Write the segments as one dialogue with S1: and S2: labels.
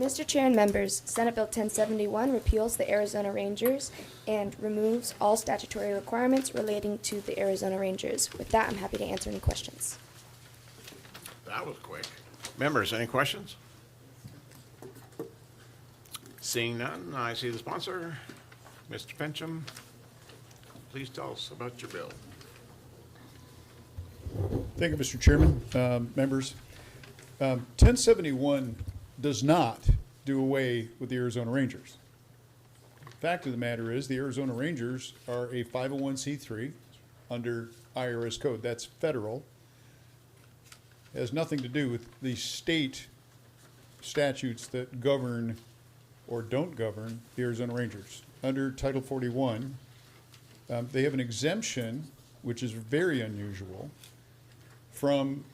S1: Mr. Chair and members, Senate Bill 1071 repeals the Arizona Rangers and removes all statutory requirements relating to the Arizona Rangers. With that, I'm happy to answer any questions.
S2: That was quick. Members, any questions? Seeing none, I see the sponsor, Mr. Pencham. Please tell us about your bill.
S3: Thank you, Mr. Chairman. Members, 1071 does not do away with the Arizona Rangers. Fact of the matter is the Arizona Rangers are a 501c3 under IRS code. That's federal. It has nothing to do with the state statutes that govern or don't govern the Arizona Rangers. Under Title 41, they have an exemption, which is very unusual, from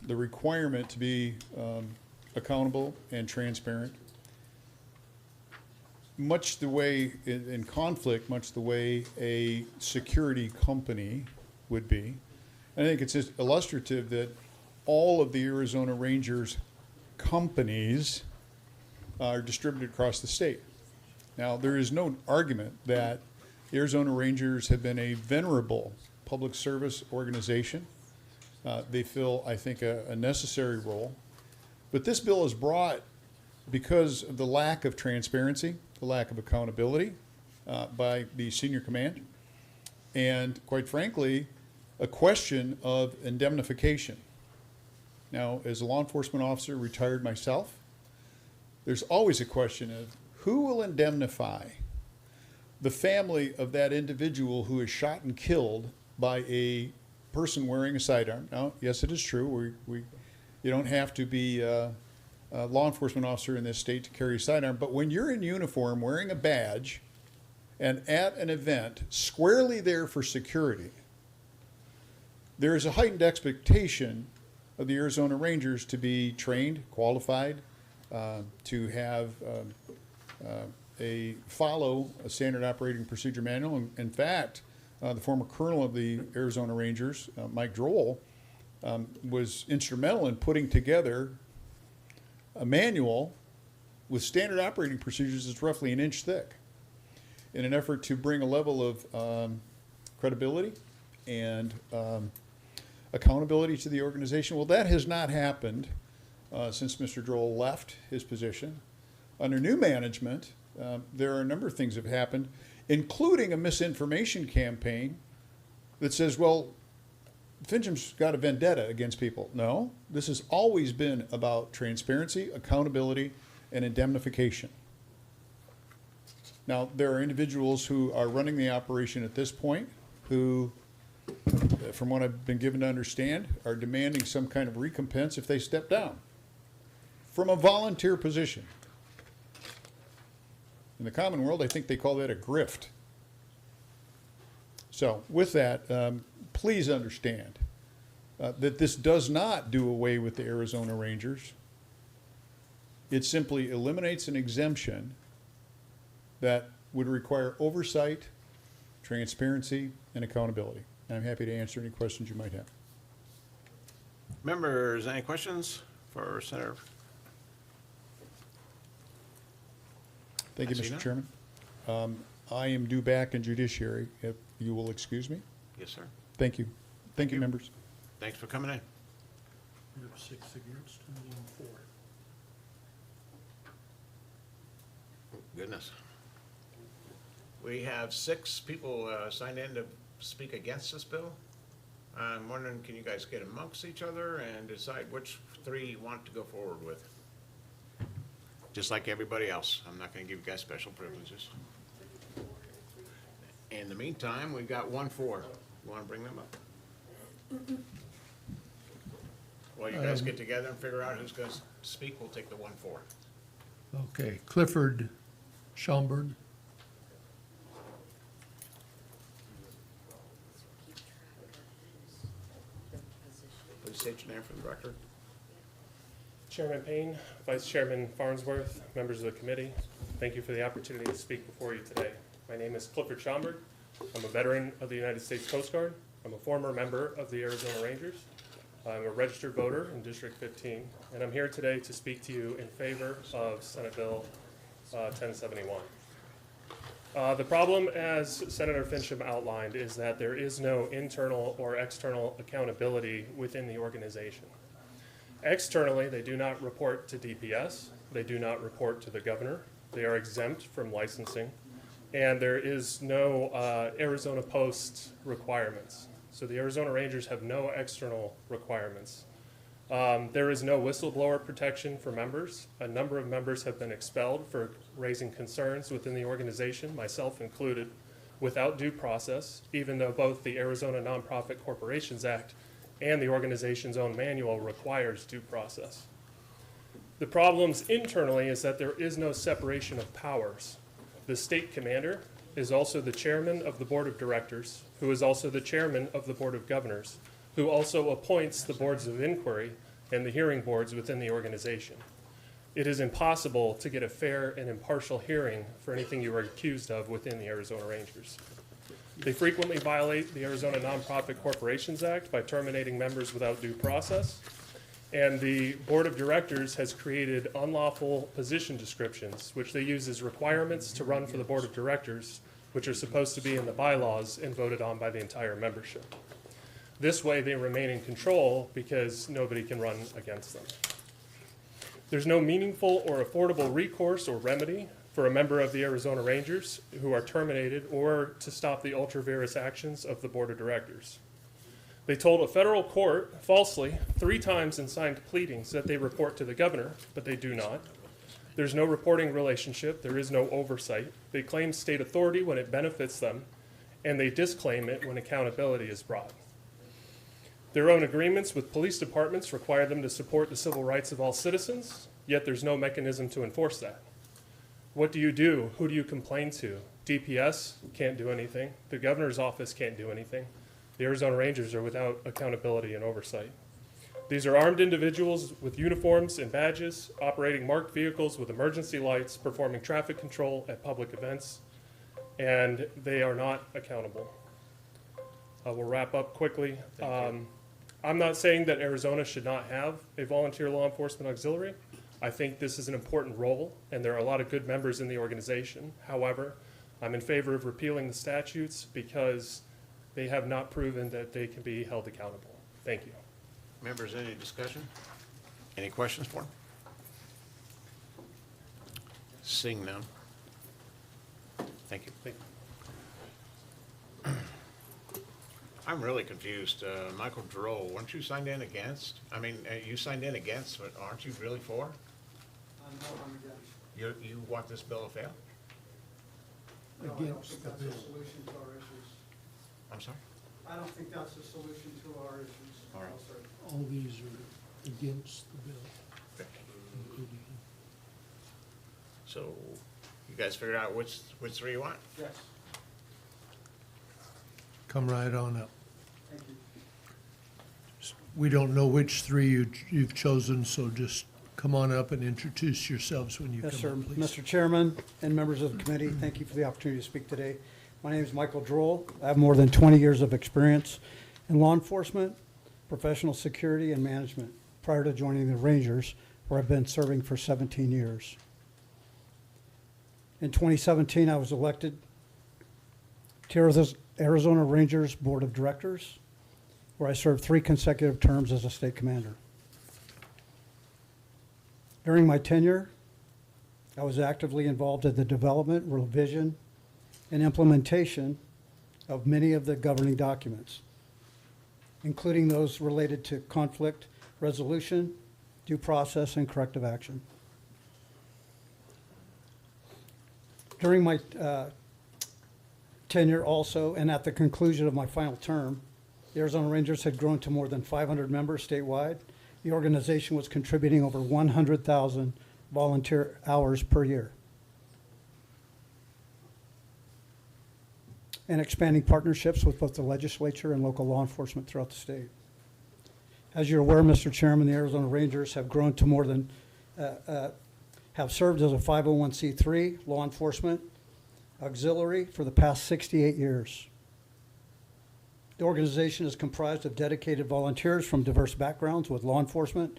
S3: the requirement to be accountable and transparent, much the way in conflict, much the way a security company would be. And I think it's just illustrative that all of the Arizona Rangers companies are distributed across the state. Now, there is no argument that the Arizona Rangers have been a venerable public service organization. They fill, I think, a necessary role. But this bill is brought because of the lack of transparency, the lack of accountability by the senior command, and quite frankly, a question of indemnification. Now, as a law enforcement officer, retired myself, there's always a question of who will indemnify the family of that individual who is shot and killed by a person wearing a sidearm. Now, yes, it is true. You don't have to be a law enforcement officer in this state to carry a sidearm, but when you're in uniform wearing a badge and at an event squarely there for security, there is a heightened expectation of the Arizona Rangers to be trained, qualified, to have follow a standard operating procedure manual. In fact, the former colonel of the Arizona Rangers, Mike Droll, was instrumental in putting together a manual with standard operating procedures that's roughly an inch thick in an effort to bring a level of credibility and accountability to the organization. Well, that has not happened since Mr. Droll left his position. Under new management, there are a number of things that have happened, including a misinformation campaign that says, well, Fincham's got a vendetta against people. No, this has always been about transparency, accountability, and indemnification. Now, there are individuals who are running the operation at this point who, from what I've been given to understand, are demanding some kind of recompense if they step down from a volunteer position. In the common world, I think they call that a grift. So with that, please understand that this does not do away with the Arizona Rangers. It simply eliminates an exemption that would require oversight, transparency, and accountability. And I'm happy to answer any questions you might have.
S2: Members, any questions for Senator?
S3: Thank you,
S2: I see
S3: Mr.
S2: none.
S3: Chairman. I am due back in judiciary, if you will excuse me.
S2: Yes, sir.
S3: Thank you. Thank you, members.
S2: Thanks for coming in.
S4: You have 6 against and 4.
S2: Goodness. We have 6 people signed in to speak against this bill. I'm wondering, can you guys get amongst each other and decide which 3 you want to go forward with? Just like everybody else. I'm not going to give you guys special privileges. In the meantime, we've got 1 4. You want to bring them up? Well, you guys get together and figure out who's going to speak. We'll take the 1 4.
S4: Okay, Clifford Shamberg.
S2: Please state your name for the record.
S5: Chairman Payne, Vice Chairman Farnsworth, members of the committee, thank you for the opportunity to speak before you today. My name is Clifford Shamberg. I'm a veteran of the United States Coast Guard. I'm a former member of the Arizona Rangers. I'm a registered voter in District 15, and I'm here today to speak to you in favor of Senate Bill 1071. The problem, as Senator Fincham outlined, is that there is no internal or external accountability within the organization. Externally, they do not report to DPS, they do not report to the governor, they are exempt from licensing, and there is no Arizona Post requirements. So the Arizona Rangers have no external requirements. There is no whistleblower protection for members. A number of members have been expelled for raising concerns within the organization, myself included, without due process, even though both the Arizona Nonprofit Corporations Act and the organization's own manual requires due process. The problems internally is that there is no separation of powers. The state commander is also the chairman of the board of directors, who is also the chairman of the board of governors, who also appoints the boards of inquiry and the hearing boards within the organization. It is impossible to get a fair and impartial hearing for anything you are accused of within the Arizona Rangers. They frequently violate the Arizona Nonprofit Corporations Act by terminating members without due process, and the board of directors has created unlawful position descriptions, which they use as requirements to run for the board of directors, which are supposed to be in the bylaws and voted on by the entire membership. This way they remain in control because nobody can run against them. There's no meaningful or affordable recourse or remedy for a member of the Arizona Rangers who are terminated or to stop the ultra-virus actions of the board of directors. They told a federal court falsely 3 times in signed pleadings that they report to the governor, but they do not. There's no reporting relationship. There is no oversight. They claim state authority when it benefits them, and they disclaim it when accountability is brought. Their own agreements with police departments require them to support the civil rights of all citizens, yet there's no mechanism to enforce that. What do you do? Who do you complain to? DPS can't do anything. The governor's office can't do anything. The Arizona Rangers are without accountability and oversight. These are armed individuals with uniforms and badges, operating marked vehicles with emergency lights, performing traffic control at public events, and they are not accountable. We'll wrap up quickly. I'm not saying that Arizona should not have a volunteer law enforcement auxiliary. I think this is an important role, and there are a lot of good members in the organization. However, I'm in favor of repealing the statutes because they have not proven that they can be held accountable. Thank you.
S2: Members, any discussion? Any questions for him? Seeing none. Thank you.
S5: Thank you.
S2: I'm really confused. Michael Droll, weren't you signed in against? I mean, you signed in against, but aren't you really for?
S6: No, I'm against.
S2: You want this bill to fail?
S6: No, I don't
S4: Against
S6: think
S4: the
S6: that's a
S4: bill.
S6: solution to our issues.
S2: I'm sorry?
S6: I don't think that's a solution to our issues.
S2: All right.
S6: No, sir.
S4: All these are against the bill,
S2: Okay.
S4: including.
S2: So you guys figured out which 3 you want?
S6: Yes,
S4: Come right on up.
S6: thank you.
S4: We don't know which 3 you've chosen, so just come on up and introduce yourselves when you
S6: Yes, sir.
S4: come up, please.
S6: Mr. Chairman and members of the committee, thank you for the opportunity to speak today. My name is Michael Droll. I have more than 20 years of experience in law enforcement, professional security, and management prior to joining the Rangers, where I've been serving for 17 years. In 2017, I was elected to the Arizona Rangers Board of Directors, where I served 3 consecutive terms as a state commander. During my tenure, I was actively involved in the development, revision, and implementation of many of the governing documents, including those related to conflict resolution, due process, and corrective action. During my tenure also, and at the conclusion of my final term, the Arizona Rangers had grown to more than 500 members statewide. The organization was contributing over 100,000 volunteer hours per year, and expanding partnerships with both the legislature and local law enforcement throughout the state. As you're aware, Mr. Chairman, the Arizona Rangers have grown to more than, have served as a 501c3 law enforcement auxiliary for the past 68 years. The organization is comprised of dedicated volunteers from diverse backgrounds with law enforcement,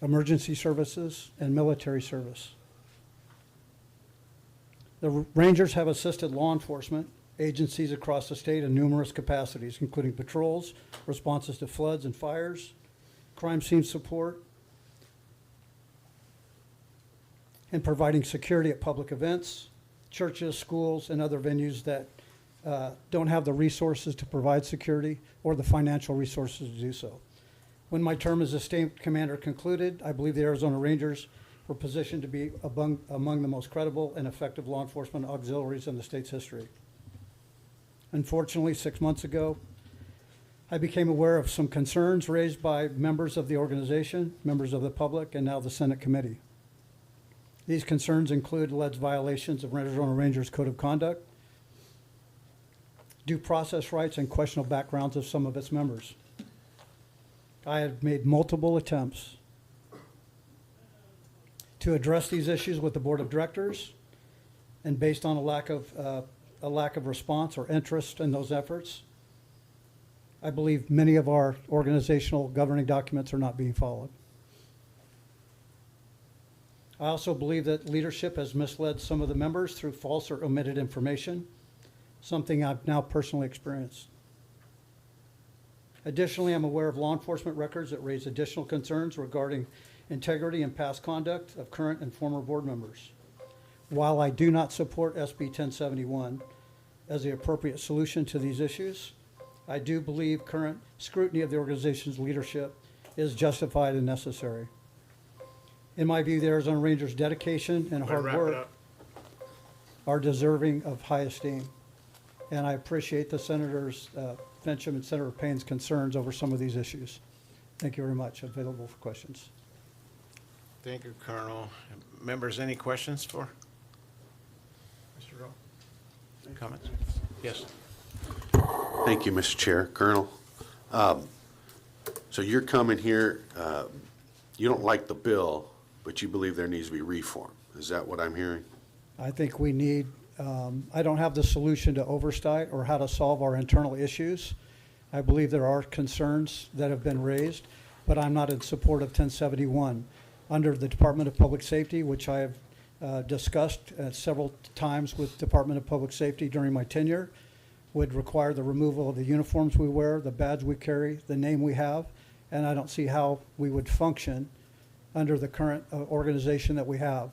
S6: emergency services, and military service. The Rangers have assisted law enforcement agencies across the state in numerous capacities, including patrols, responses to floods and fires, crime scene support, and providing security at public events, churches, schools, and other venues that don't have the resources to provide security or the financial resources to do so. When my term as a state commander concluded, I believe the Arizona Rangers were positioned to be among the most credible and effective law enforcement auxiliaries in the state's history. Unfortunately, 6 months ago, I became aware of some concerns raised by members of the organization, members of the public, and now the Senate committee. These concerns include alleged violations of Arizona Rangers Code of Conduct, due process rights, and questionable backgrounds of some of its members. I have made multiple attempts to address these issues with the board of directors, and based on a lack of response or interest in those efforts, I believe many of our organizational governing documents are not being followed. I also believe that leadership has misled some of the members through false or omitted information, something I've now personally experienced. Additionally, I'm aware of law enforcement records that raise additional concerns regarding integrity and past conduct of current and former board members. While I do not support SB 1071 as the appropriate solution to these issues, I do believe current scrutiny of the organization's leadership is justified and necessary. In my view, the Arizona Rangers' dedication and hard
S2: Wrap it
S6: work
S2: up.
S6: are deserving of high esteem. And I appreciate the Senators Fincham and Senator Payne's concerns over some of these issues. Thank you very much. Available for questions.
S2: Thank you, Colonel. Members, any questions for Mr. Droll? Comments? Yes.
S7: Thank you, Mr. Chair. Colonel, so you're coming here, you don't like the bill, but you believe there needs to be reform. Is that what I'm hearing?
S6: I think we need, I don't have the solution to oversight or how to solve our internal issues. I believe there are concerns that have been raised, but I'm not in support of 1071. Under the Department of Public Safety, which I have discussed several times with Department of Public Safety during my tenure, would require the removal of the uniforms we wear, the badge we carry, the name we have, and I don't see how we would function under the current organization that we have.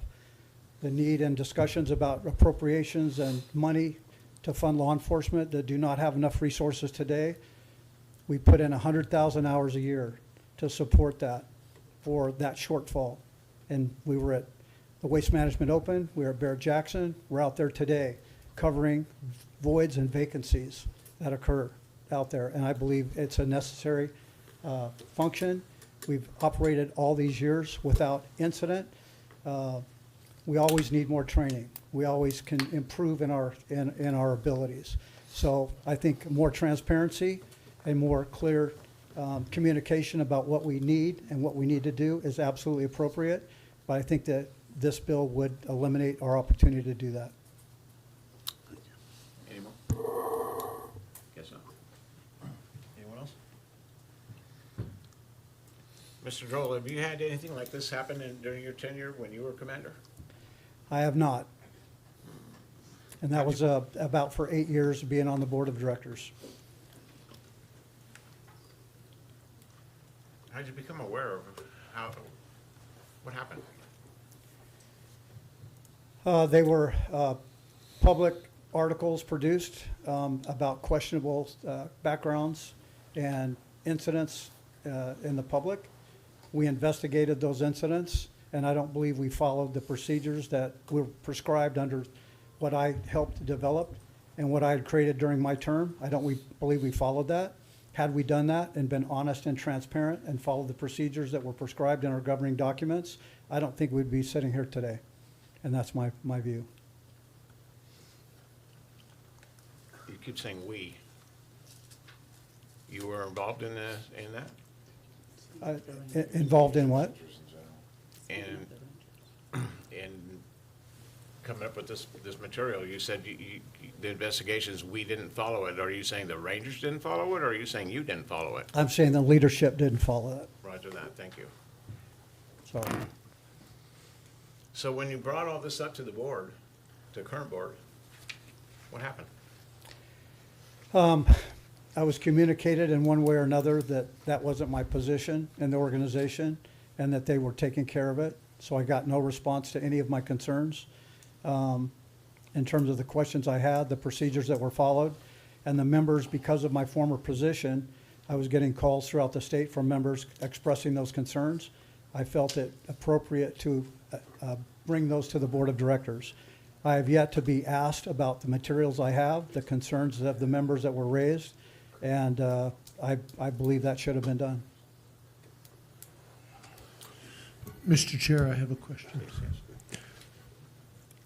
S6: The need and discussions about appropriations and money to fund law enforcement that do not have enough resources today. We put in 100,000 hours a year to support that for that shortfall. And we were at the Waste Management Open, we were at Barrett Jackson, we're out there today covering voids and vacancies that occur out there. And I believe it's a necessary function. We've operated all these years without incident. We always need more training. We always can improve in our abilities. So I think more transparency and more clear communication about what we need and what we need to do is absolutely appropriate. But I think that this bill would eliminate our opportunity to do that.
S2: Any more? Guess not. Anyone else? Mr. Droll, have you had anything like this happen during your tenure when you were commander?
S6: I have not. And that was about for 8 years being on the board of directors.
S2: How did you become aware of what happened?
S6: They were public articles produced about questionable backgrounds and incidents in the public. We investigated those incidents, and I don't believe we followed the procedures that were prescribed under what I helped develop and what I had created during my term. I don't believe we followed that. Had we done that and been honest and transparent and followed the procedures that were prescribed in our governing documents, I don't think we'd be sitting here today. And that's my view.
S2: You keep saying we. You were involved in that?
S6: Involved in what?
S2: And coming up with this material? You said the investigations, we didn't follow it. Are you saying the Rangers didn't follow it, or are you saying you didn't follow it?
S6: I'm saying the leadership didn't follow it.
S2: Roger that, thank you.
S6: Sorry.
S2: So when you brought all this up to the board, to the current board, what happened?
S6: I was communicated in one way or another that that wasn't my position in the organization and that they were taking care of it. So I got no response to any of my concerns in terms of the questions I had, the procedures that were followed. And the members, because of my former position, I was getting calls throughout the state from members expressing those concerns. I felt it appropriate to bring those to the board of directors. I have yet to be asked about the materials I have, the concerns of the members that were raised, and I believe that should have been done.
S4: Mr. Chair, I have a question.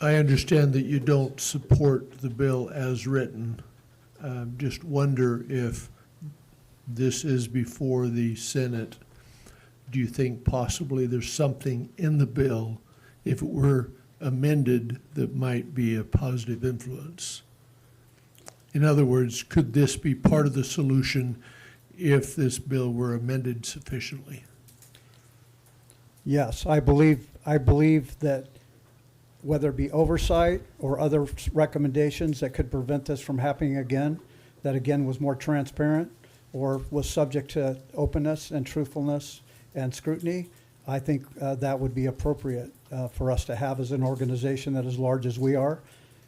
S4: I understand that you don't support the bill as written. Just wonder if this is before the Senate. Do you think possibly there's something in the bill, if it were amended, that might be a positive influence? In other words, could this be part of the solution if this bill were amended sufficiently?
S6: Yes, I believe that whether it be oversight or other recommendations that could prevent this from happening again, that again was more transparent or was subject to openness and truthfulness and scrutiny, I think that would be appropriate for us to have as an organization that as large as we are.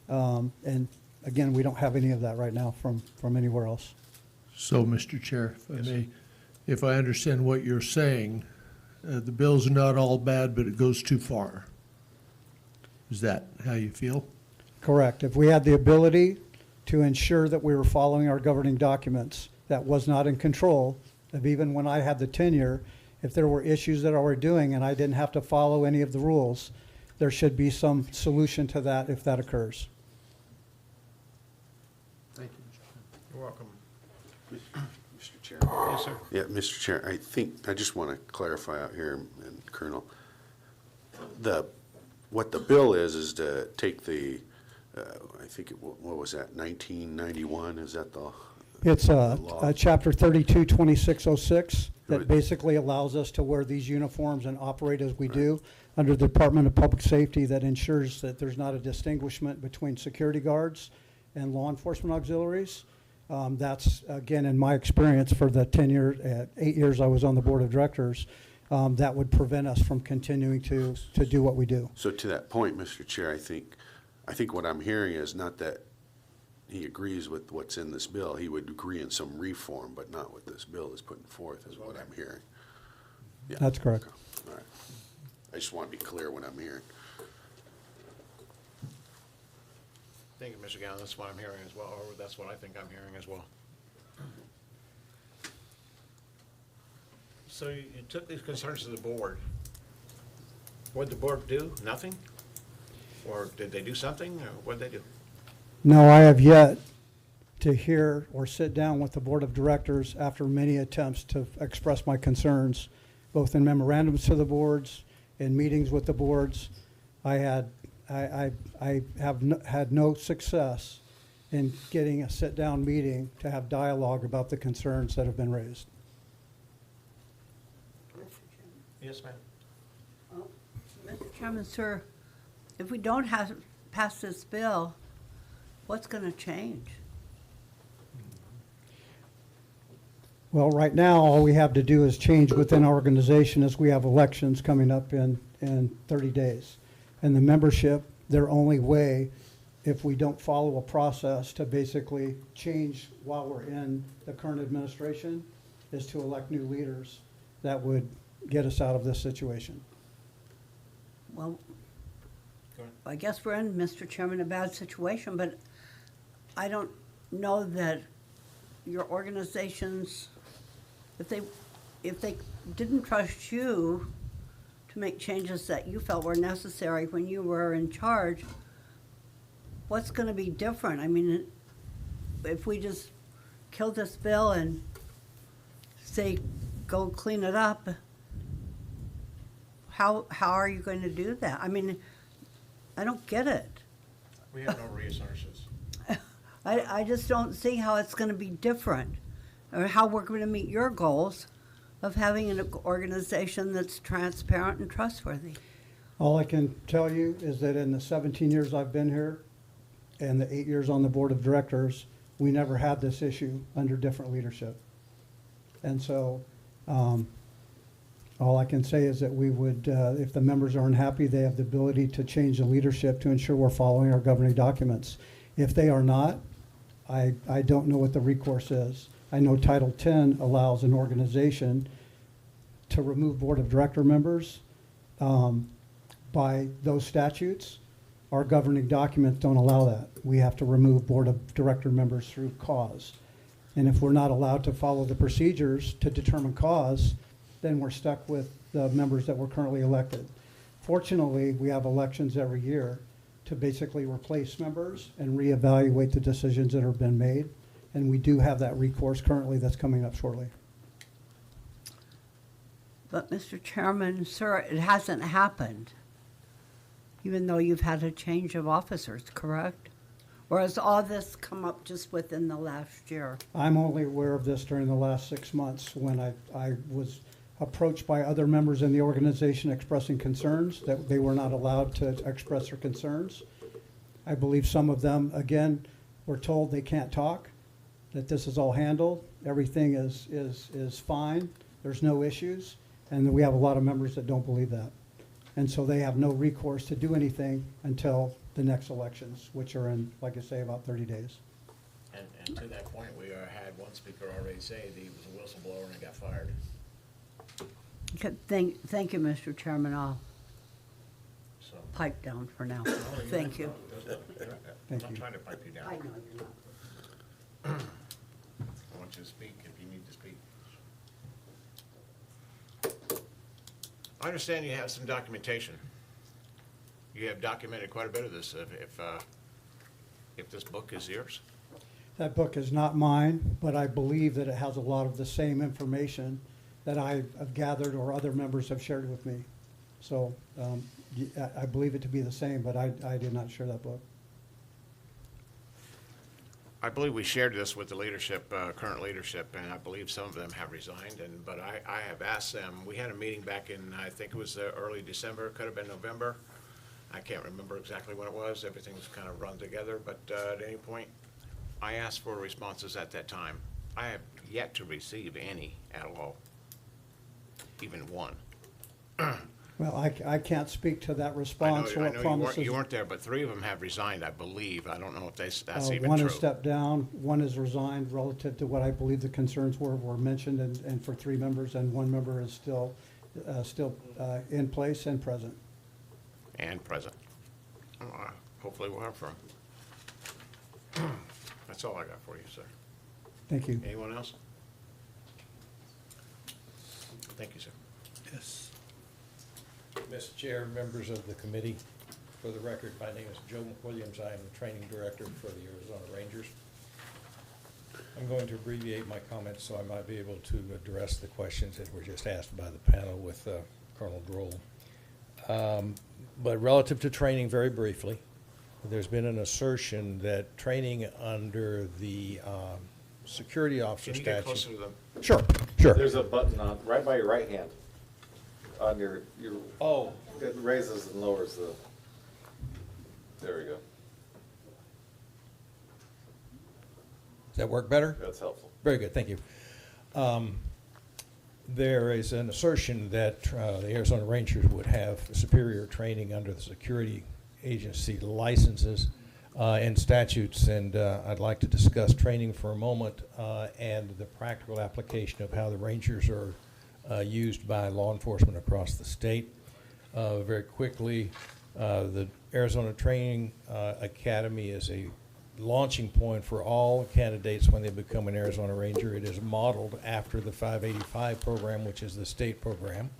S6: And again, we don't have any of that right now from anywhere else.
S4: So, Mr. Chair, if I may, if I understand what you're saying, the bill's not all bad, but it goes too far. Is that how you feel?
S6: Correct. If we had the ability to ensure that we were following our governing documents, that was not in control of even when I had the tenure. If there were issues that I were doing and I didn't have to follow any of the rules, there should be some solution to that if that occurs.
S4: Thank you, Mr. Chair.
S2: You're welcome.
S7: Mr. Chair.
S2: Yes, sir.
S7: Yeah, Mr. Chair, I just want to clarify out here, and Colonel, what the bill is to take the, I think, what was that, 1991, is that the?
S6: It's
S7: law?
S6: Chapter 322606 that
S7: Would-
S6: basically allows us to wear these uniforms and operate as we do under the Department of Public Safety, that ensures that there's not a distinguishment between security guards and law enforcement auxiliaries. That's, again, in my experience for the 8 years I was on the board of directors, that would prevent us from continuing to do what we do.
S7: So to that point, Mr. Chair, I think what I'm hearing is not that he agrees with what's in this bill. He would agree in some reform, but not what this bill is putting forth, is what I'm hearing. Yeah.
S6: That's correct.
S7: Okay. All right. I just want to be clear what I'm hearing.
S2: Thank you, Mr. Gallen. That's what I'm hearing as well, or that's what I think I'm hearing as well. So you took these concerns to the board. What did the board do? Nothing? Or did they do something, or what did they do?
S6: No, I have yet to hear or sit down with the board of directors after many attempts to express my concerns, both in memorandums to the boards, in meetings with the boards. I have had no success in getting a sit-down meeting to have dialogue about the concerns that have been raised.
S2: Yes, ma'am.
S8: Mr. Chairman, sir, if we don't have pass this bill, what's going to change?
S6: Well, right now, all we have to do is change within our organization as we have elections coming up in 30 days. And the membership, their only way, if we don't follow a process to basically change while we're in the current administration, is to elect new leaders that would get us out of this situation.
S8: Well,
S2: Go ahead.
S8: I guess we're in, Mr. Chairman, a bad situation, but I don't know that your organizations, if they didn't trust you to make changes that you felt were necessary when you were in charge, what's going to be different? I mean, if we just kill this bill and say, go clean it up, how are you going to do that? I mean, I don't get it.
S2: We have no resources.
S8: I just don't see how it's gonna be different, or how we're gonna meet your goals of having an organization that's transparent and trustworthy.
S6: All I can tell you is that in the 17 years I've been here and the 8 years on the board of directors, we never had this issue under different leadership. And so, all I can say is that we would, if the members are unhappy, they have the ability to change the leadership to ensure we're following our governing documents. If they are not, I don't know what the recourse is. I know Title 10 allows an organization to remove board of director members by those statutes. Our governing documents don't allow that. We have to remove board of director members through cause. And if we're not allowed to follow the procedures to determine cause, then we're stuck with the members that were currently elected. Fortunately, we have elections every year to basically replace members and reevaluate the decisions that have been made. And we do have that recourse currently that's coming up shortly.
S8: But, Mr. Chairman, sir, it hasn't happened, even though you've had a change of officers, correct? Or has all this come up just within the last year?
S6: I'm only aware of this during the last 6 months when I was approached by other members in the organization expressing concerns that they were not allowed to express their concerns. I believe some of them, again, were told they can't talk, that this is all handled, everything is fine, there's no issues, and we have a lot of members that don't believe that. And so they have no recourse to do anything until the next elections, which are in, like I say, about 30 days.
S2: And to that point, we had one speaker already say that he was a whistleblower and got fired.
S8: Okay, thank you, Mr. Chairman. I'll
S2: So,
S8: pipe down for now. Thank you.
S2: I'm not trying to pipe you down.
S8: I know you're not.
S2: I want you to speak if you need to speak. I understand you have some documentation. You have documented quite a bit of this, if this book is yours.
S6: That book is not mine, but I believe that it has a lot of the same information that I have gathered or other members have shared with me. So I believe it to be the same, but I did not share that book.
S2: I believe we shared this with the leadership, current leadership, and I believe some of them have resigned, but I have asked them, we had a meeting back in, I think it was early December, could have been November. I can't remember exactly when it was, everything was kind of run together, but at any point, I asked for responses at that time. I have yet to receive any at all, even one.
S6: Well, I can't speak to that
S2: I
S6: response or what
S2: know
S6: promises.
S2: you weren't there, but 3 of them have resigned, I believe. I don't know if that's even
S6: One
S2: true.
S6: has stepped down, one has resigned relative to what I believe the concerns were mentioned, and for 3 members, and 1 member is still in place and present.
S2: And present. Hopefully we'll have from. That's all I got for you, sir.
S6: Thank you.
S2: Anyone else? Thank you, sir.
S4: Yes.
S9: Mr. Chair, members of the committee, for the record, my name is Joe McWilliams. I am the training director for the Arizona Rangers. I'm going to abbreviate my comments so I might be able to address the questions that were just asked by the panel with Colonel Droll. But relative to training, very briefly, there's been an assertion that training under the security officer
S2: Can you get
S9: statute.
S2: closer to them?
S9: Sure, sure.
S10: There's a button on, right by your right hand, on your,
S9: Oh,
S10: it raises and lowers the, there we go,
S9: does that work better?
S10: that's helpful.
S9: Very good, thank you. There is an assertion that the Arizona Rangers would have superior training under the security agency licenses and statutes, and I'd like to discuss training for a moment and the practical application of how the Rangers are used by law enforcement across the state. Very quickly, the Arizona Training Academy is a launching point for all candidates when they become an Arizona Ranger. It is modeled after the 585 program, which is the state program.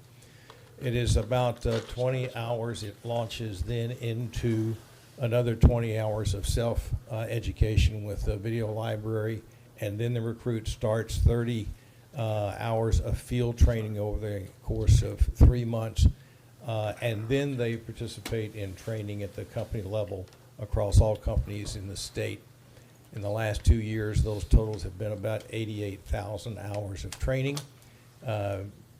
S9: It is about 20 hours. It launches then into another 20 hours of self-education with a video library, and then the recruit starts 30 hours of field training over the course of 3 months. And then they participate in training at the company level across all companies in the state. In the last 2 years, those totals have been about 88,000 hours of training.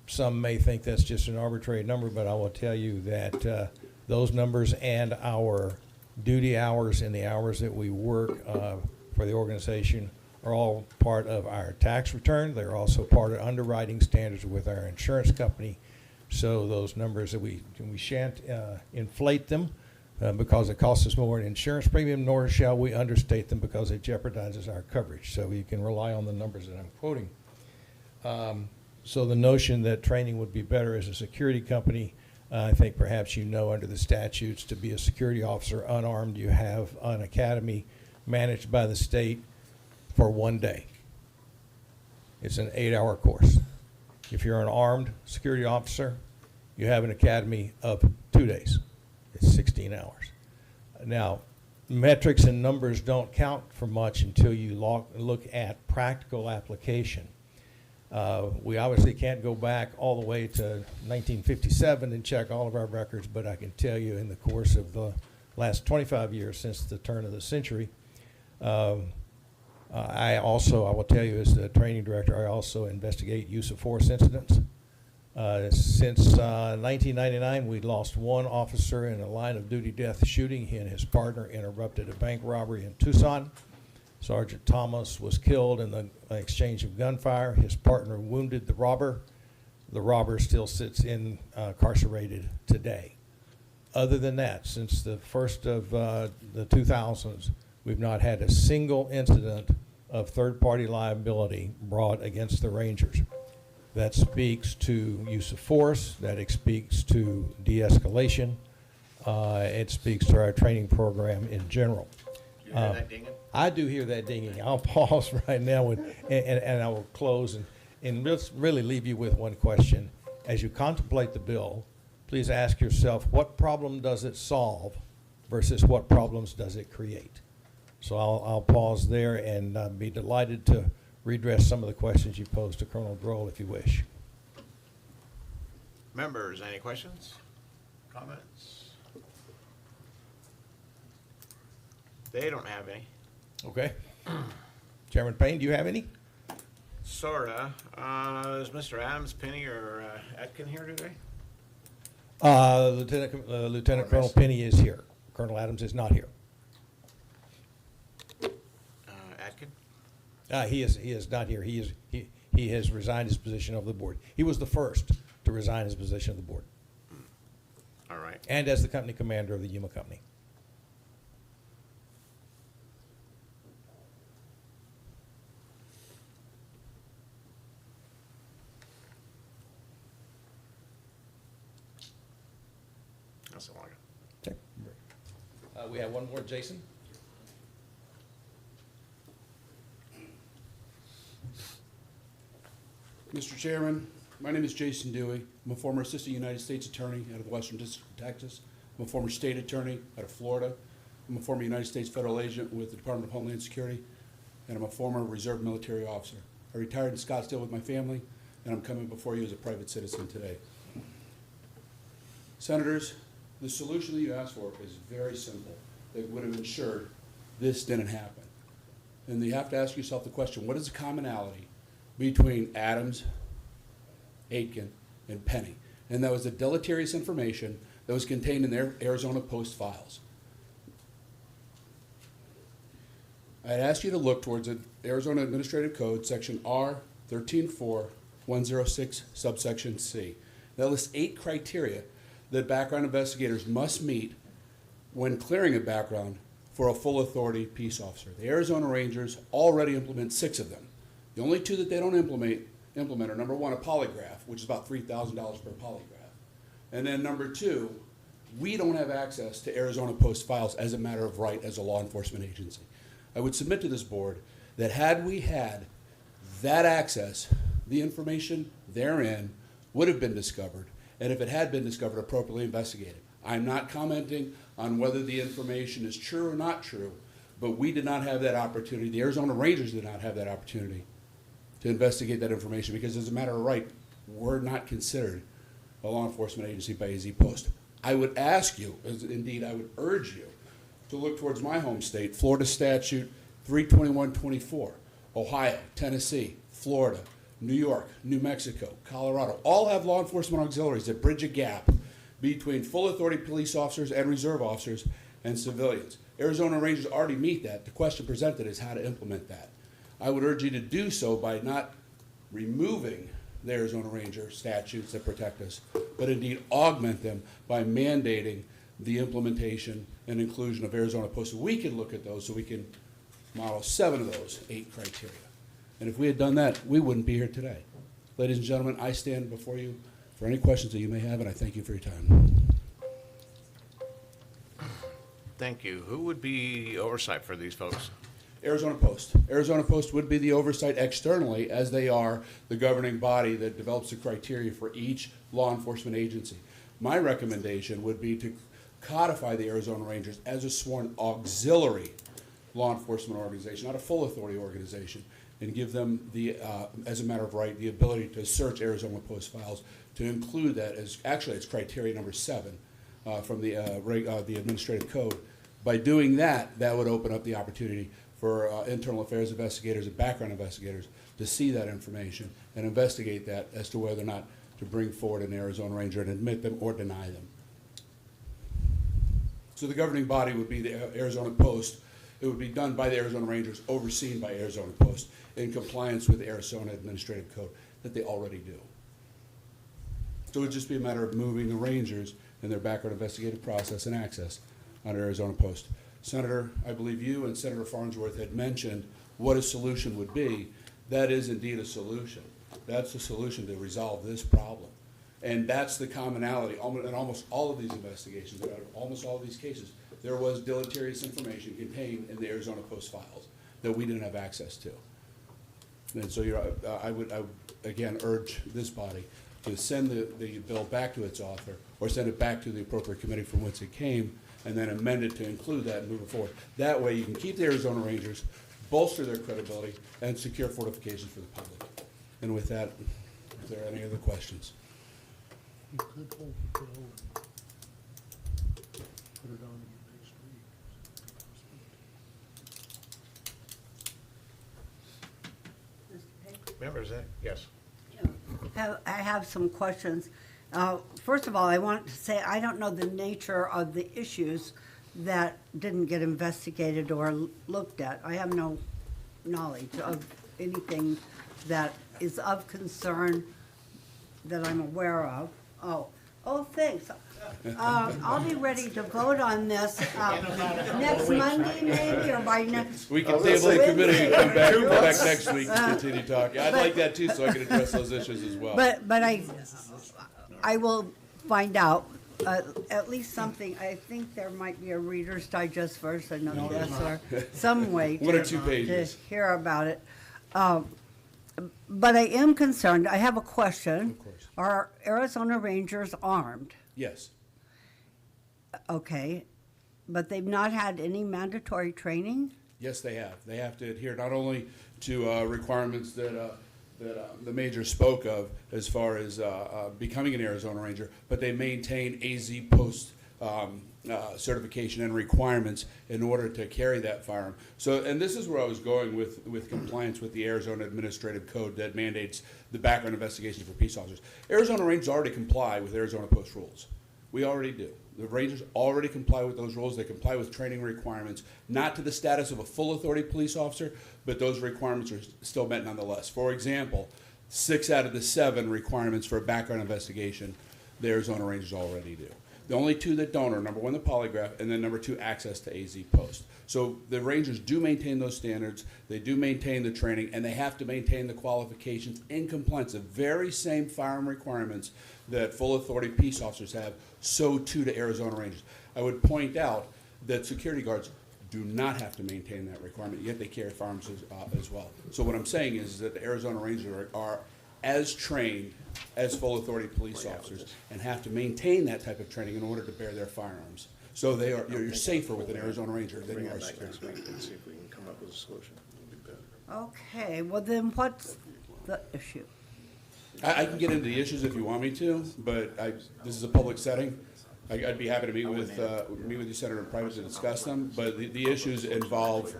S9: Some may think that's just an arbitrary number, but I will tell you that those numbers and our duty hours and the hours that we work for the organization are all part of our tax return. They're also part of underwriting standards with our insurance company. So those numbers that we shan't inflate them because it costs us more in insurance premium, nor shall we understate them because it jeopardizes our coverage. So you can rely on the numbers that I'm quoting. So the notion that training would be better as a security company, I think perhaps you know under the statutes, to be a security officer unarmed, you have an academy managed by the state for 1 day. It's an 8-hour course. If you're an armed security officer, you have an academy of 2 days. It's 16 hours. Now, metrics and numbers don't count for much until you look at practical application. We obviously can't go back all the way to 1957 and check all of our records, but I can tell you in the course of the last 25 years since the turn of the century, I will tell you as the training director, I also investigate use of force incidents. Since 1999, we lost one officer in a line of duty death shooting. He and his partner interrupted a bank robbery in Tucson. Sergeant Thomas was killed in the exchange of gunfire. His partner wounded the robber. The robber still sits incarcerated today. Other than that, since the first of the 2000s, we've not had a single incident of third-party liability brought against the Rangers. That speaks to use of force, that speaks to de-escalation, it speaks to our training program in general.
S2: You hear that dinging?
S9: I do hear that dinging. I'll pause right now and I will close and really leave you with one question. As you contemplate the bill, please ask yourself, what problem does it solve versus what problems does it create? So I'll pause there and be delighted to redress some of the questions you posed to Colonel Droll if you wish.
S2: Members, any questions, comments? They don't have any.
S9: Okay. Chairman Payne, do you have any?
S2: Sorta. Is Mr. Adams, Penny, or Atkin here today?
S9: Lieutenant Colonel Penny is here. Colonel Adams is not here.
S2: Atkin?
S9: He is not here. He has resigned his position of the board. He was the first to resign his position of the board.
S2: All right.
S9: And as the company commander of the Yuma Company.
S2: That's a long one.
S9: Okay. We have one more, Jason.
S11: Mr. Chairman, my name is Jason Dewey. I'm a former Assistant United States Attorney out of the Western District of Texas. I'm a former State Attorney out of Florida. I'm a former United States Federal Agent with the Department of Homeland Security, and I'm a former Reserve Military Officer. I retired in Scottsdale with my family, and I'm coming before you as a private citizen today. Senators, the solution that you asked for is very simple. That would have ensured this didn't happen. And you have to ask yourself the question, what is the commonality between Adams, Aitken, and Penny? And that was the deleterious information that was contained in their Arizona Post files. I'd ask you to look towards the Arizona Administrative Code, section R134-106, subsection C. That lists 8 criteria that background investigators must meet when clearing a background for a full authority peace officer. The Arizona Rangers already implement 6 of them. The only 2 that they don't implement are, number 1, a polygraph, which is about $3,000 per polygraph. And then number 2, we don't have access to Arizona Post files as a matter of right as a law enforcement agency. I would submit to this board that had we had that access, the information therein would have been discovered, and if it had been discovered, appropriately investigated. I'm not commenting on whether the information is true or not true, but we did not have that opportunity. The Arizona Rangers did not have that opportunity to investigate that information because as a matter of right, we're not considered a law enforcement agency by AZ post. I would ask you, as indeed I would urge you, to look towards my home state, Florida statute 32124, Ohio, Tennessee, Florida, New York, New Mexico, Colorado, all have law enforcement auxiliaries that bridge a gap between full authority police officers and reserve officers and civilians. Arizona Rangers already meet that. The question presented is how to implement that. I would urge you to do so by not removing the Arizona Ranger statutes that protect us, but indeed augment them by mandating the implementation and inclusion of Arizona Post. So we can look at those, so we can model 7 of those 8 criteria. And if we had done that, we wouldn't be here today. Ladies and gentlemen, I stand before you for any questions that you may have, and I thank you for your time.
S2: Thank you. Who would be oversight for these folks?
S11: Arizona Post. Arizona Post would be the oversight externally, as they are the governing body that develops the criteria for each law enforcement agency. My recommendation would be to codify the Arizona Rangers as a sworn auxiliary law enforcement organization, not a full authority organization, and give them the, as a matter of right, the ability to search Arizona Post files, to include that as, actually it's criteria number 7 from the administrative code. By doing that, that would open up the opportunity for internal affairs investigators and background investigators to see that information and investigate that as to whether or not to bring forward an Arizona Ranger and admit them or deny them. So the governing body would be the Arizona Post. It would be done by the Arizona Rangers, overseen by Arizona Post, in compliance with the Arizona Administrative Code that they already do. So it would just be a matter of moving the Rangers and their background investigative process and access under Arizona Post. Senator, I believe you and Senator Farnsworth had mentioned what a solution would be. That is indeed a solution. That's the solution to resolve this problem. And that's the commonality in almost all of these investigations, in almost all of these cases. There was deleterious information contained in the Arizona Post files that we didn't have access to. And so I would again urge this body to send the bill back to its author, or send it back to the appropriate committee from whence it came, and then amend it to include that and move it forward. That way you can keep the Arizona Rangers, bolster their credibility, and secure fortifications for the public. And with that, if there are any other questions?
S4: You could hold the bill and put it on next week.
S2: Members, yes.
S8: I have some questions. First of all, I want to say I don't know the nature of the issues that didn't get investigated or looked at. I have no knowledge of anything that is of concern that I'm aware of. Oh, thanks. I'll be ready to vote on this next Monday maybe, or by next.
S11: We can table the committee and come back next week and continue talking. I'd like that too, so I can address those issues as well.
S8: But I will find out at least something. I think there might be a Reader's Digest version of this, or some way
S11: 1 or 2 pages.
S8: to hear about it. But I am concerned. I have a question.
S11: Of course.
S8: Are Arizona Rangers armed?
S11: Yes.
S8: Okay, but they've not had any mandatory training?
S11: Yes, they have. They have to adhere not only to requirements that the major spoke of as far as becoming an Arizona Ranger, but they maintain AZ Post certification and requirements in order to carry that firearm. So, and this is where I was going with compliance with the Arizona Administrative Code that mandates the background investigation for peace officers. Arizona Rangers already comply with Arizona Post rules. We already do. The Rangers already comply with those rules. They comply with training requirements, not to the status of a full authority police officer, but those requirements are still met nonetheless. For example, 6 out of the 7 requirements for a background investigation, the Arizona Rangers already do. The only 2 that don't are, number 1, the polygraph, and then number 2, access to AZ Post. So the Rangers do maintain those standards, they do maintain the training, and they have to maintain the qualifications in compliance. The very same firearm requirements that full authority peace officers have, so too to Arizona Rangers. I would point out that security guards do not have to maintain that requirement, yet they carry firearms as well. So what I'm saying is that the Arizona Rangers are as trained as full authority police officers and have to maintain that type of training in order to bear their firearms. So they are, you're safer with an Arizona Ranger than you are security.
S10: And see if we can come up with a solution. It'll be better.
S8: Okay, well then what's the issue?
S11: I can get into the issues if you want me to, but this is a public setting. I'd be happy to meet with you, Senator, in private to discuss them, but the issues involve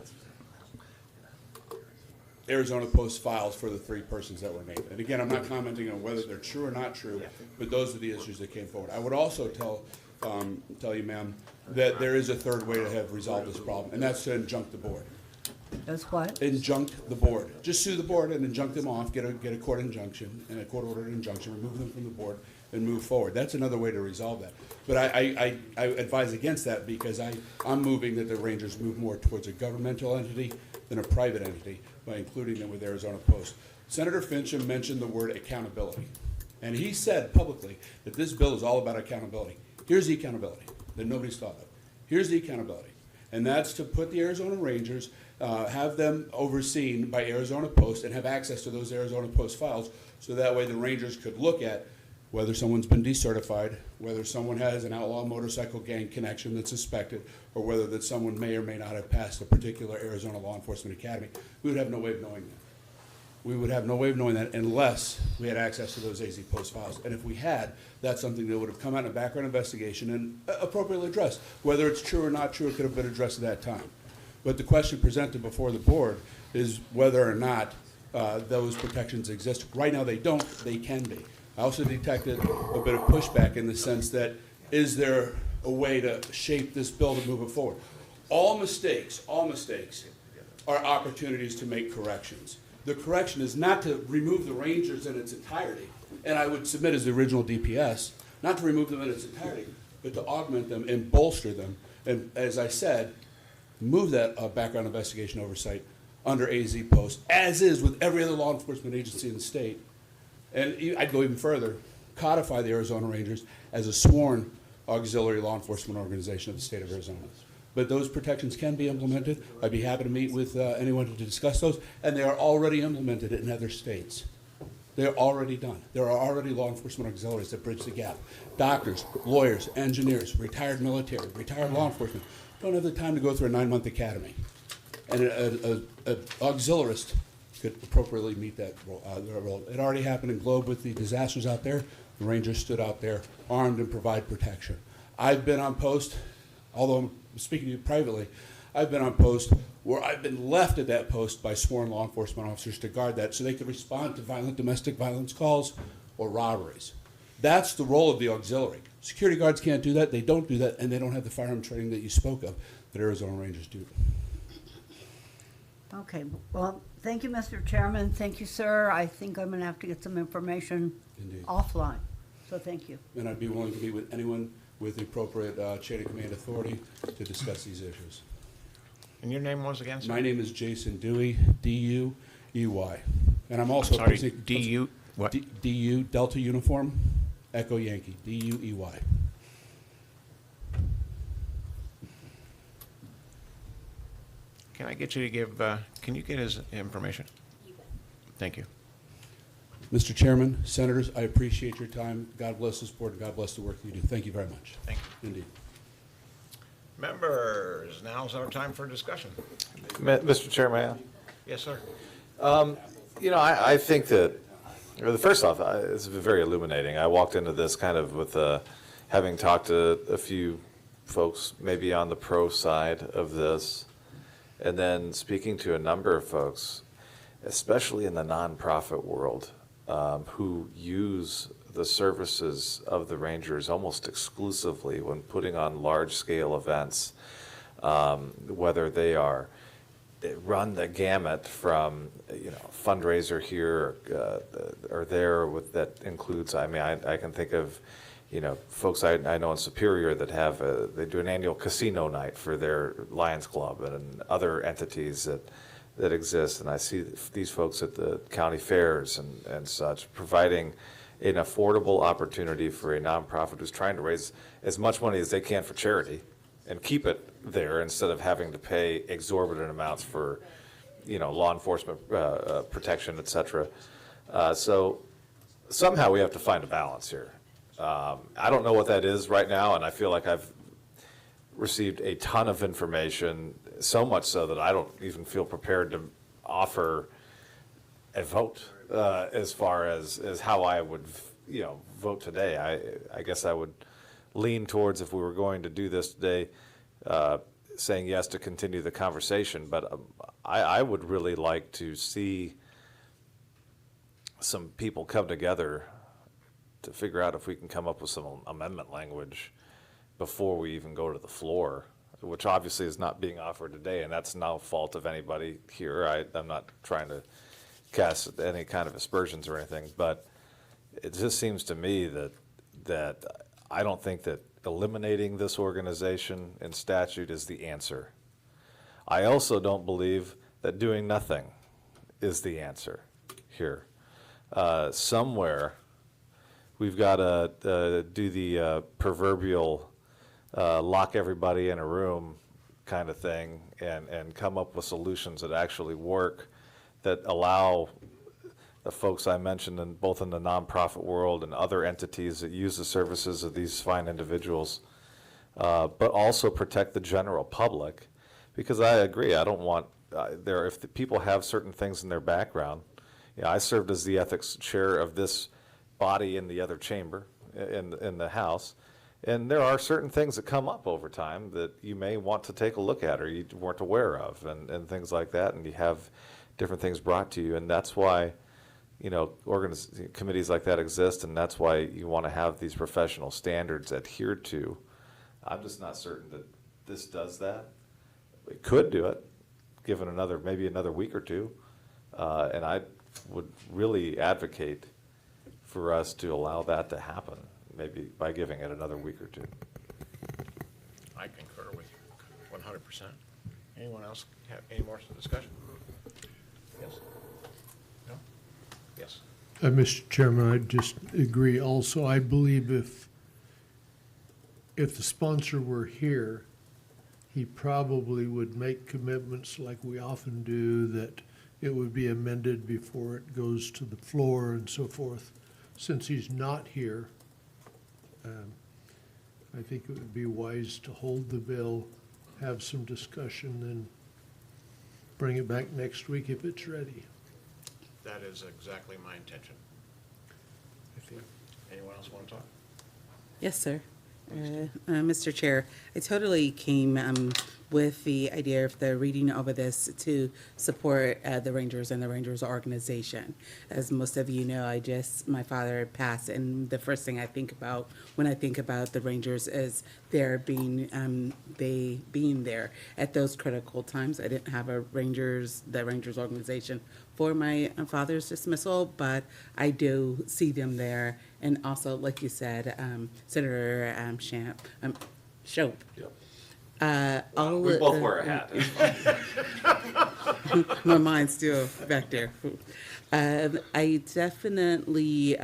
S11: Arizona Post files for the 3 persons that were named. And again, I'm not commenting on whether they're true or not true, but those are the issues that came forward. I would also tell you, ma'am, that there is a third way to have resolved this problem, and that's to injunct the board.
S8: That's what?
S11: Injunct the board. Just sue the board and injunct them off, get a court injunction, and a court-ordered injunction, remove them from the board, and move forward. That's another way to resolve that. But I advise against that because I'm moving that the Rangers move more towards a governmental entity than a private entity by including them with Arizona Post. Senator Fincham mentioned the word accountability, and he said publicly that this bill is all about accountability. Here's the accountability that nobody's thought of. Here's the accountability, and that's to put the Arizona Rangers, have them overseen by Arizona Post and have access to those Arizona Post files, so that way the Rangers could look at whether someone's been decertified, whether someone has an outlaw motorcycle gang connection that's suspected, or whether that someone may or may not have passed a particular Arizona law enforcement academy. We would have no way of knowing that. We would have no way of knowing that unless we had access to those AZ Post files. And if we had, that's something that would have come out in a background investigation and appropriately addressed. Whether it's true or not true, it could have been addressed at that time. But the question presented before the board is whether or not those protections exist. Right now they don't, they can be. I also detected a bit of pushback in the sense that, is there a way to shape this bill to move it forward? All mistakes are opportunities to make corrections. The correction is not to remove the Rangers in its entirety, and I would submit as the original DPS, not to remove them in its entirety, but to augment them and bolster them. And as I said, move that background investigation oversight under AZ Post, as is with every other law enforcement agency in the state. And I'd go even further, codify the Arizona Rangers as a sworn auxiliary law enforcement organization of the state of Arizona. But those protections can be implemented. I'd be happy to meet with anyone to discuss those, and they are already implemented in other states. They're already done. There are already law enforcement auxiliaries that bridge the gap. Doctors, lawyers, engineers, retired military, retired law enforcement don't have the time to go through a 9-month academy. And an auxiliarist could appropriately meet that role. It already happened in Globe with the disasters out there. The Rangers stood out there armed and provide protection. I've been on post, although I'm speaking to you privately, I've been on post where I've been left at that post by sworn law enforcement officers to guard that so they could respond to violent domestic violence calls or robberies. That's the role of the auxiliary. Security guards can't do that, they don't do that, and they don't have the firearm training that you spoke of that Arizona Rangers do.
S8: Okay, well, thank you, Mr. Chairman. Thank you, sir. I think I'm gonna have to get some information
S11: Indeed.
S8: offline, so thank you.
S11: And I'd be willing to meet with anyone with the appropriate chain of command authority to discuss these issues.
S2: And your name was again, sir?
S11: My name is Jason Dewey, D-U-E-Y. And I'm also
S2: Sorry,
S11: opposing-
S2: D-U, what?
S11: D-U, Delta Uniform, Echo Yankee, D-U-E-Y.
S2: Can I get you to give, can you get his information? Thank you.
S11: Mr. Chairman, Senators, I appreciate your time. God bless this board, and God bless the work you do. Thank you very much.
S2: Thank you.
S11: Indeed.
S2: Members, now's our time for discussion.
S10: Mr. Chairman,
S2: Yes, sir.
S10: I think that, first off, it's very illuminating. I walked into this kind of with, having talked to a few folks maybe on the pro side of this, and then speaking to a number of folks, especially in the nonprofit world, who use the services of the Rangers almost exclusively when putting on large-scale events, whether they run the gamut from fundraiser here or there that includes. I mean, I can think of folks I know in Superior that they do an annual casino night for their Lions Club and other entities that exist, and I see these folks at the county fairs and such, providing an affordable opportunity for a nonprofit who's trying to raise as much money as they can for charity and keep it there instead of having to pay exorbitant amounts for, law enforcement protection, et cetera. So somehow we have to find a balance here. I don't know what that is right now, and I feel like I've received a ton of information, so much so that I don't even feel prepared to offer vote as far as how I would, vote today. I guess I would lean towards, if we were going to do this today, saying yes to continue the conversation. But I would really like to see some people come together to figure out if we can come up with some amendment language before we even go to the floor, which obviously is not being offered today, and that's no fault of anybody here. I'm not trying to cast any kind of aspersions or anything, but it just seems to me that I don't think that eliminating this organization in statute is the answer. I also don't believe that doing nothing is the answer here. Somewhere, we've got to do the proverbial lock everybody in a room kind of thing and come up with solutions that actually work, that allow the folks I mentioned, both in the nonprofit world and other entities that use the services of these fine individuals, but also protect the general public. Because I agree, I don't want, if the people have certain things in their background, I served as the ethics chair of this body in the other chamber, in the House, and there are certain things that come up over time that you may want to take a look at or you weren't aware of, and things like that, and you have different things brought to you, and that's why, committees like that exist, and that's why you want to have these professional standards adhered to. I'm just not certain that this does that. It could do it, given maybe another week or two, and I would really advocate for us to allow that to happen, maybe by giving it another week or two.
S2: I concur with you 100%. Anyone else have any more discussion? Yes? No? Yes.
S4: Mr. Chairman, I just agree also. I believe if the sponsor were here, he probably would make commitments like we often do, that it would be amended before it goes to the floor and so forth. Since he's not here, I think it would be wise to hold the bill, have some discussion, and bring it back next week if it's ready.
S2: That is exactly my intention. Anyone else want to talk?
S12: Yes, sir. Mr. Chair, I totally came with the idea of the reading over this to support the Rangers and the Rangers organization. As most of you know, my father passed, and the first thing I think about when I think about the Rangers is they being there at those critical times. I didn't have the Rangers organization for my father's dismissal, but I do see them there. And also, like you said, Senator Shope.
S10: Yep.
S12: We
S10: both wear a hat.
S12: My mind's still back there. I definitely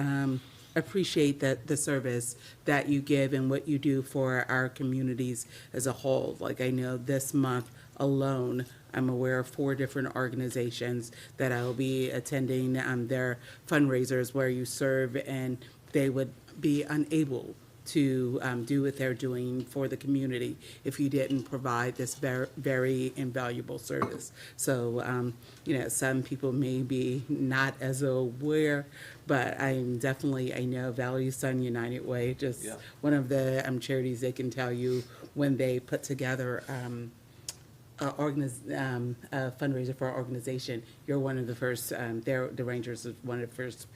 S12: appreciate the service that you give and what you do for our communities as a whole. Like, I know this month alone, I'm aware of 4 different organizations that I will be attending their fundraisers where you serve, and they would be unable to do what they're doing for the community if you didn't provide this very, very invaluable service. So, some people may be not as aware, but I know Valley Sun United Way, one of the charities, they can tell you when they put together a fundraiser for our organization, you're one of the first, the Rangers is one of the first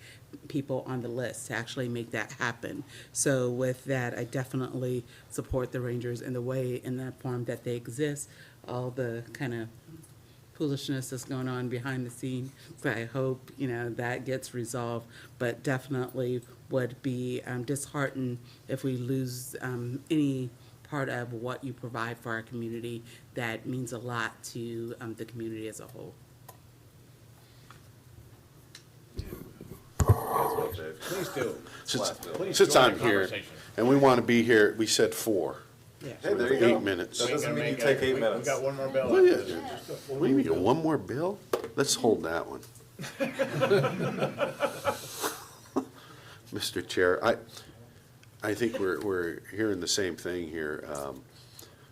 S12: people on the list to actually make that happen. So with that, I definitely support the Rangers in the form that they exist, all the kind of foolishness that's going on behind the scene. But I hope, that gets resolved, but definitely would be disheartened if we lose any part of what you provide for our community that means a lot to the community as a whole.
S2: Please do.
S7: Since I'm here, and we want to be here, we said 4.
S12: Yeah.
S10: Hey, there you
S7: For 8
S10: go.
S7: minutes.
S10: That doesn't mean you
S2: Make
S10: take
S2: it-
S10: 8
S2: we
S10: minutes.
S2: got one more bill.
S7: Well, yeah.
S2: after this.
S7: What do you mean, one more bill? Let's hold that one. Mr. Chair, I think we're hearing the same thing here.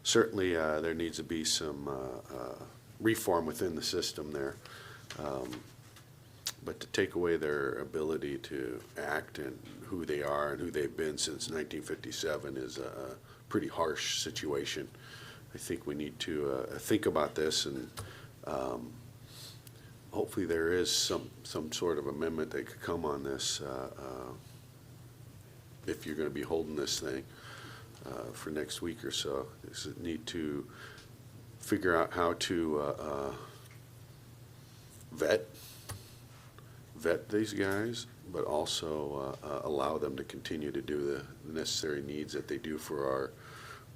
S7: Certainly, there needs to be some reform within the system there. But to take away their ability to act and who they are and who they've been since 1957 is a pretty harsh situation. I think we need to think about this, and hopefully there is some sort of amendment that could come on this if you're going to be holding this thing for next week or so. Is need to figure out how to vet these guys, but also allow them to continue to do the necessary needs that they do for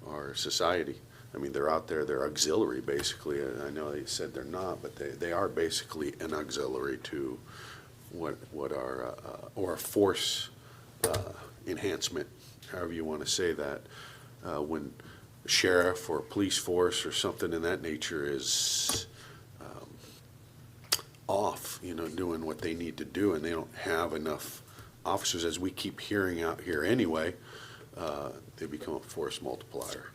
S7: our society. I mean, they're out there, they're auxiliary basically. I know they said they're not, but they are basically an auxiliary to what our, or a force enhancement, however you want to say that. When sheriff or police force or something in that nature is off, doing what they need to do, and they don't have enough officers, as we keep hearing out here anyway, they become a force multiplier.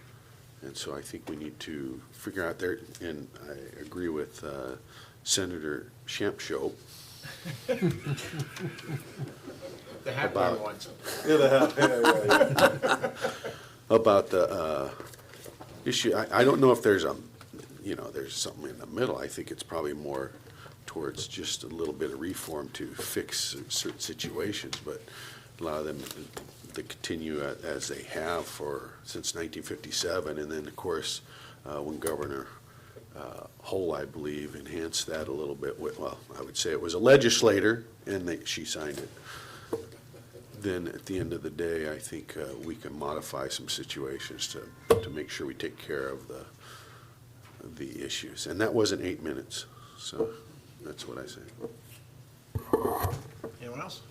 S7: And so I think we need to figure out there, and I agree with Senator Shamberg.
S2: The half-hour ones.
S7: About the issue. I don't know if there's there's something in the middle. I think it's probably more towards just a little bit of reform to fix certain situations, but allow them to continue as they have since 1957. And then, of course, when Governor Hull, I believe, enhanced that a little bit with, well, I would say it was a legislator, and she signed it. Then at the end of the day, I think we can modify some situations to make sure we take care of the issues. And that wasn't 8 minutes, so that's what I say.
S2: Anyone else?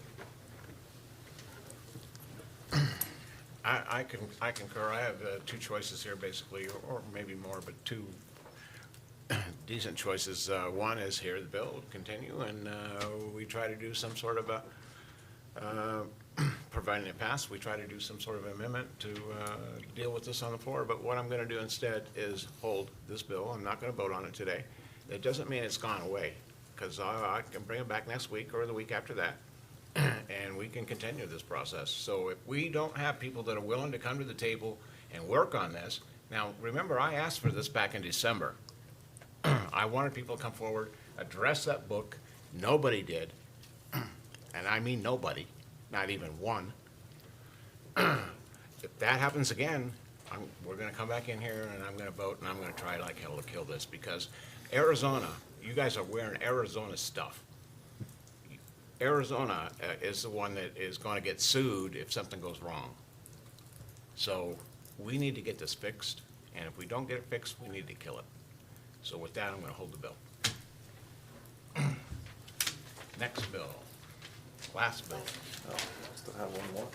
S2: I concur. I have two choices here, basically, or maybe more, but two decent choices. One is here, the bill will continue, and we try to do some sort of a, providing it passed, we try to do some sort of amendment to deal with this on the floor. But what I'm going to do instead is hold this bill. I'm not going to vote on it today. It doesn't mean it's gone away, because I can bring it back next week or the week after that, and we can continue this process. So if we don't have people that are willing to come to the table and work on this, now remember, I asked for this back in December. I wanted people to come forward, address that book. Nobody did, and I mean nobody, not even one. If that happens again, we're going to come back in here and I'm going to vote, and I'm going to try like hell to kill this, because Arizona, you guys are wearing Arizona stuff. Arizona is the one that is going to get sued if something goes wrong. So we need to get this fixed, and if we don't get it fixed, we need to kill it. So with that, I'm going to hold the bill. Next bill, last bill.
S10: Still have one more.